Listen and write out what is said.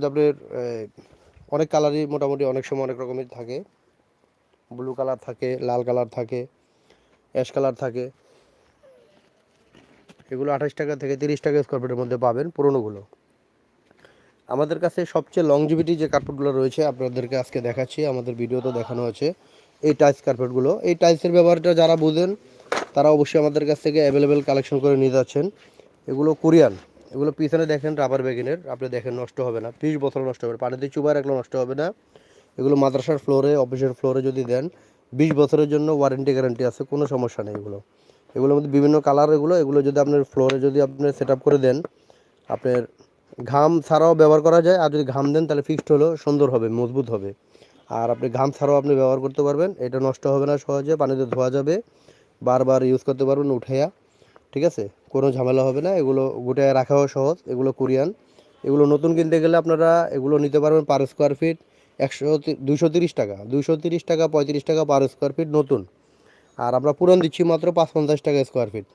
আপনার অনেক কালারই মোটামুটি অনেক সময় অনেক রকমের থাকে, ব্লু কালার থাকে, লাল কালার থাকে, অ্যাশ কালার থাকে। এগুলো 28 টাকা থেকে 30 টাকা স্কোয়ার ফিটের মধ্যে পাবেন পুরোনোগুলো। আমাদের কাছে সবচেয়ে লংজিভিটি যে কার্পেটগুলো রয়েছে আপনাদেরকে আজকে দেখাচ্ছি, আমাদের ভিডিওতে দেখানো হচ্ছে এই টাইলস কার্পেটগুলো। এই টাইলসের ব্যবহারটা যারা বুঝেন তারা অবশ্যই আমাদের কাছ থেকে অ্যাভেলেবেল কালেকশন করে নিয়ে যাচ্ছেন। এগুলো কোরিয়ান, এগুলো পিছনে দেখেন রাবার ব্যাগিনের, আপনি দেখেন নষ্ট হবে না, 20 বছর নষ্ট হবে না, পানিতে চুবায় রাখলে নষ্ট হবে না। এগুলো মাদ্রাসার ফ্লোরে, অফিসের ফ্লোরে যদি দেন 20 বছরের জন্য ওয়ারেন্টি গ্যারান্টি আছে, কোনো সমস্যা নেই। এগুলোর মধ্যে বিভিন্ন কালার, এগুলো যদি আপনার ফ্লোরে যদি আপনি সেট আপ করে দেন, আপনার ঘাম ছাড়াও ব্যবহার করা যায়। আর যদি ঘাম দেন তাহলে ফিক্সড হলো সুন্দর হবে, মজবুত হবে। আর আপনি ঘাম ছাড়াও আপনি ব্যবহার করতে পারবেন, এটা নষ্ট হবে না, সহজে পানিতে ধোয়া যাবে, বারবার ইউজ করতে পারবেন উঠাইয়া, ঠিক আছে, কোনো ঝামেলা হবে না। এগুলো গোটায় রাখাও সহজ। এগুলো কোরিয়ান। এগুলো নতুন কিনতে গেলে আপনারা এগুলো নিতে পারবেন পার স্কোয়ার ফিট 230 টাকা, 230 টাকা, 35 টাকা পার স্কোয়ার ফিট নতুন। আর আমরা পুরান দিচ্ছি মাত্র 550 টাকা স্কোয়ার ফিট।